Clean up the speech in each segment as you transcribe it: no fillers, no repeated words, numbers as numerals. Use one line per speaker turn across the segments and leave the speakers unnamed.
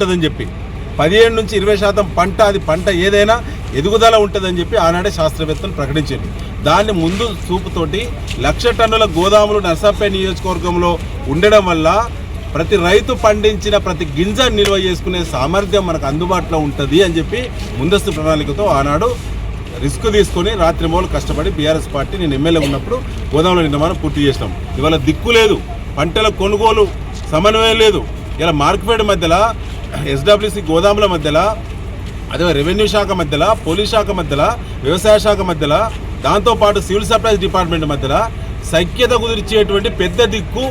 ఉంటుందని చెప్పి 17 నుంచి 20% పంట, అది పంట ఏదైనా ఎదుగుదల ఉంటుందని చెప్పి ఆనాడే శాస్త్రవేత్తలు ప్రకటించారు. దాన్ని ముందు చూపుతోటి 1,00,000 టన్నుల గోదాములు నర్సాపేట నియోజకవర్గంలో ఉండడం వల్ల ప్రతి రైతు పండించిన ప్రతి గింజ నిల్వ చేసుకునే సామర్థ్యం మనకు అందుబాటులో ఉంటుంది అని చెప్పి ముందస్తు ప్రణాళికతో ఆనాడు రిస్క్ తీసుకొని రాత్రిమూలు కష్టపడి బీఆర్ఎస్ పార్టీ నేను ఎమ్మెల్యే ఉన్నప్పుడు గోదాముల నిర్మాణం పూర్తి చేసినాం. ఇవాళ దిక్కు లేదు, పంటల కొనుగోలు సమన్వయం లేదు. ఇలా మార్కెట్ మధ్యలో, ఎస్డబ్ల్యూసీ గోదాముల మధ్యలో, అదే రెవెన్యూ శాఖ మధ్యలో, పోలీస్ శాఖ మధ్యలో, వ్యవసాయ శాఖ మధ్యలో, దాంతోపాటు సివిల్ సప్లైస్ డిపార్ట్మెంట్ మధ్యలో సఖ్యత కుదిర్చేటువంటి పెద్ద దిక్కు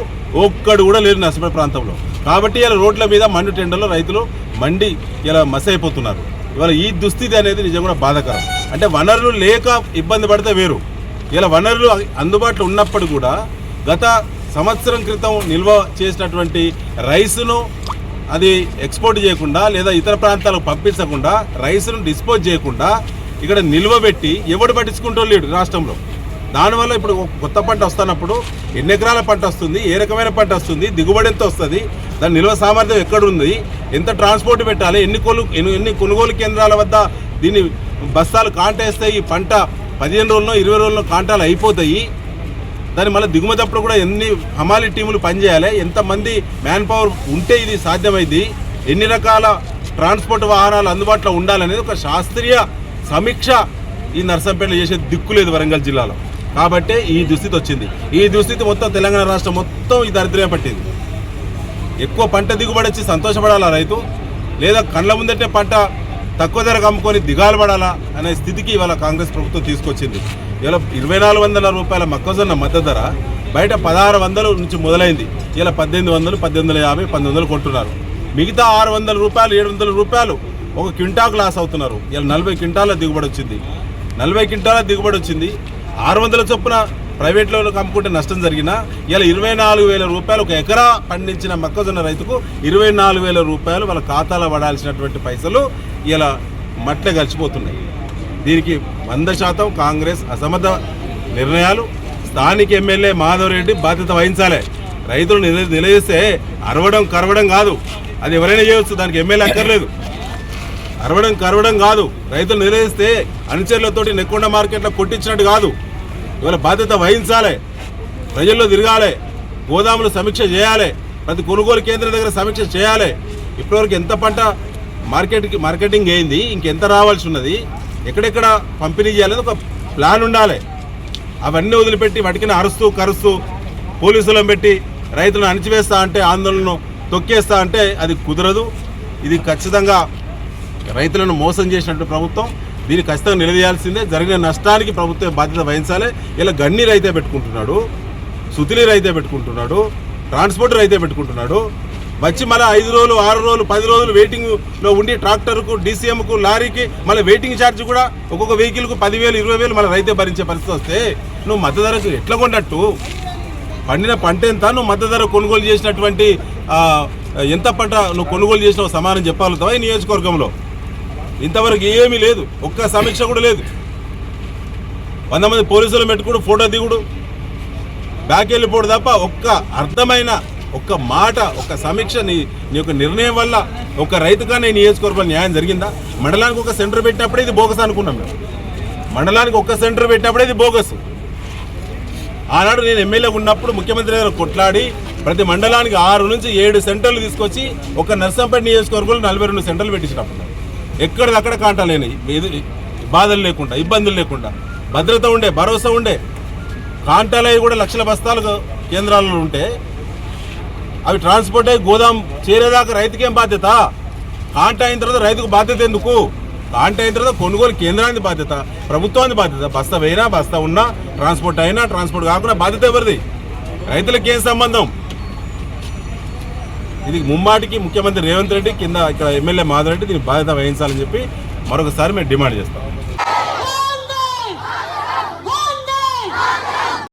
ఒక్కడు కూడా లేరు నర్సాపేట ప్రాంతంలో. కాబట్టి ఇలా రోడ్ల మీద మండు టెండర్లో రైతులు మండి ఇలా మసైపోతున్నారు. ఇవాళ ఈ దుస్థితి అనేది నిజంగా కూడా బాధాకరం. అంటే వనరులు లేక ఇబ్బంది పడితే వేరు, ఇలా వనరులు అందుబాటులో ఉన్నప్పుడు కూడా గత సంవత్సరం క్రితం నిల్వ చేసినటువంటి రైసును అది ఎక్స్పోర్ట్ చేయకుండా లేదా ఇతర ప్రాంతాలకు పంపించకుండా రైసును డిస్పోజ్ చేయకుండా ఇక్కడ నిల్వ పెట్టి ఎవడు పట్టించుకుంటూ లేడు రాష్ట్రంలో. దానివల్ల ఇప్పుడు కొత్త పంట వస్తున్నప్పుడు ఎన్ని ఎకరాల పంట వస్తుంది, ఏ రకమైన పంట వస్తుంది, దిగుబడి ఎంత వస్తుంది, దాని నిల్వ సామర్థ్యం ఎక్కడుంది, ఎంత ట్రాన్స్పోర్ట్ పెట్టాలి, ఎన్ని కొనుగోలు కేంద్రాల వద్ద దీన్ని బస్తాలు కాంటేస్తాయి, ఈ పంట 15 రోజుల్లో 20 రోజుల్లో కాంటాలు అయిపోతాయి, దాన్ని మళ్ళీ దిగుమతప్పుడు కూడా ఎన్ని హమాలి టీములు పనిచేయాలి, ఎంతమంది మ్యాన్ పవర్ ఉంటే ఇది సాధ్యమైంది, ఎన్ని రకాల ట్రాన్స్పోర్ట్ వాహనాలు అందుబాటులో ఉండాలనేది ఒక శాస్త్రీయ సమీక్ష ఈ నర్సంపేటలో చేసే దిక్కు లేదు వరంగల్ జిల్లాలో. కాబట్టి ఈ దుస్థితి వచ్చింది. ఈ దుస్థితి మొత్తం తెలంగాణ రాష్ట్రం మొత్తం ఈ దరిద్రమే పట్టింది. ఎక్కువ పంట దిగుబడి వచ్చి సంతోషపడాలా రైతు, లేదా కళ్ళ ముందటే పంట తక్కువ ధరకు అమ్ముకొని దిగాలు పడాలా అనే స్థితికి ఇవాళ కాంగ్రెస్ ప్రభుత్వం తీసుకొచ్చింది. ఇలా 2,400 రూపాయల మొక్కజొన్న మద్దతు ధర బయట 1,600 నుంచి మొదలైంది. ఇలా 1,800, 1,850, 1,900 కొంటున్నారు. మిగతా 600 రూపాయలు, 700 రూపాయలు ఒక క్వింటాకు లాస్ అవుతున్నారు. ఇలా 40 క్వింటాల దిగుబడి వచ్చింది. 40 క్వింటాల దిగుబడి వచ్చింది. 600 చొప్పున ప్రైవేట్లో అమ్ముకుంటే నష్టం జరిగినా ఇలా 24,000 రూపాయలు ఒక ఎకరా పండించిన మొక్కజొన్న రైతుకు 24,000 రూపాయలు వాళ్ళ ఖాతాలో పడాల్సినటువంటి పైసలు ఇలా మట్లే కలిసిపోతున్నాయి. దీనికి 100% కాంగ్రెస్ అసమర్థ నిర్ణయాలు. స్థానిక ఎమ్మెల్యే మాధవ్ రెడ్డి బాధ్యత వహించాలి. రైతులు నిలదీస్తే అరవడం కరవడం కాదు, అది ఎవరైనా చేయవచ్చు, దానికి ఎమ్మెల్యే అక్కర్లేదు. కరవడం కాదు, రైతులు నిలదీస్తే అనుచరులతోటి నెక్కొండ మార్కెట్లో కొట్టించినట్టు కాదు. ఇవాళ బాధ్యత వహించాలి, ప్రజల్లో తిరగాలి, గోదాములు సమీక్ష చేయాలి, ప్రతి కొనుగోలు కేంద్రం దగ్గర సమీక్ష చేయాలి. ఇప్పటివరకు ఎంత పంట మార్కెటింగ్ అయింది, ఇంకెంత రావాల్సి ఉన్నది, ఎక్కడెక్కడ పంపిణీ చేయాలని ఒక ప్లాన్ ఉండాలి. అవన్నీ వదిలిపెట్టి వాటికి అరుస్తూ కరుస్తూ పోలీసులను పెట్టి రైతులను అణిచివేస్తా అంటే, ఆందోళనను తొక్కేస్తా అంటే అది కుదరదు. ఇది ఖచ్చితంగా రైతులను మోసం చేసినట్టు ప్రభుత్వం. దీన్ని ఖచ్చితంగా నిలదీయాల్సిందే. జరిగిన నష్టానికి ప్రభుత్వం బాధ్యత వహించాలి. ఇలా గన్ని రైతే పెట్టుకుంటున్నాడు, సుతిలి రైతే పెట్టుకుంటున్నాడు, ట్రాన్స్పోర్ట్ రైతే పెట్టుకుంటున్నాడు. వచ్చి మళ్ళీ 5 రోజులు, 6 రోజులు, 10 రోజులు వెయిటింగ్లో ఉండి ట్రాక్టర్కు, డీసీఎంకు, లారీకి మళ్ళీ వెయిటింగ్ ఛార్జ్ కూడా ఒక్కొక్క వెహికల్కు 10,000, 20,000 మళ్ళీ రైతే భరించే పరిస్థితి వస్తే నువ్వు మద్దతు ధరకు ఎట్లా కొన్నట్టు? పండిన పంట ఎంత, నువ్వు మద్దతు ధర కొనుగోలు చేసినటువంటి ఎంత పంట నువ్వు కొనుగోలు చేసినావు సమానం చెప్పగలుగుతావా? ఈ నియోజకవర్గంలో ఇంతవరకు ఏమీ లేదు, ఒక్క సమీక్ష కూడా లేదు. 100 మంది పోలీసులు పెట్టుకుడు, ఫోటో దిగుడు, బ్యాక్ వెళ్ళిపోడు తప్ప ఒక్క అర్థమైన ఒక్క మాట, ఒక్క సమీక్ష నీ యొక్క నిర్ణయం వల్ల ఒక రైతుగానే నియోజకవర్గంలో న్యాయం జరిగిందా? మండలానికి ఒక సెంటర్ పెట్టినప్పుడే ఇది బోగస్ అనుకున్నాం మేము. మండలానికి ఒక్క సెంటర్ పెట్టినప్పుడే ఇది బోగస్. ఆనాడు నేను ఎమ్మెల్యే ఉన్నప్పుడు ముఖ్యమంత్రి గారు కొట్లాడి ప్రతి మండలానికి 6 నుంచి 7 సెంటర్లు తీసుకొచ్చి ఒక నర్సంపేట నియోజకవర్గంలో 42 సెంటర్లు పెట్టించినప్పుడు ఎక్కడిదక్కడ కాంటాలేని బాధలు లేకుండా, ఇబ్బందులు లేకుండా, భద్రత ఉండే, భరోసా ఉండే. కాంటాలవి కూడా లక్షల బస్తాలు కేంద్రాలలో ఉంటే అవి ట్రాన్స్పోర్ట్ అయ్యి గోదాం చేరేదాకా రైతుకేం బాధ్యత? కాంటా అయిన తర్వాత రైతుకు బాధ్యత ఎందుకు? కాంటా అయిన తర్వాత కొనుగోలు కేంద్రానికి బాధ్యత, ప్రభుత్వానికి బాధ్యత. బస్తా వేయినా, బస్తా ఉన్నా, ట్రాన్స్పోర్ట్ అయినా, ట్రాన్స్పోర్ట్ కాకుండా బాధ్యత ఎవరిది? రైతులకి ఏం సంబంధం? ఇది ముమ్మాటికి ముఖ్యమంత్రి రేవంత్ రెడ్డి కింద ఇక్కడ ఎమ్మెల్యే మాధవ్ రెడ్డి దీనికి బాధ్యత వహించాలని చెప్పి మరొకసారి మేము డిమాండ్ చేస్తాం.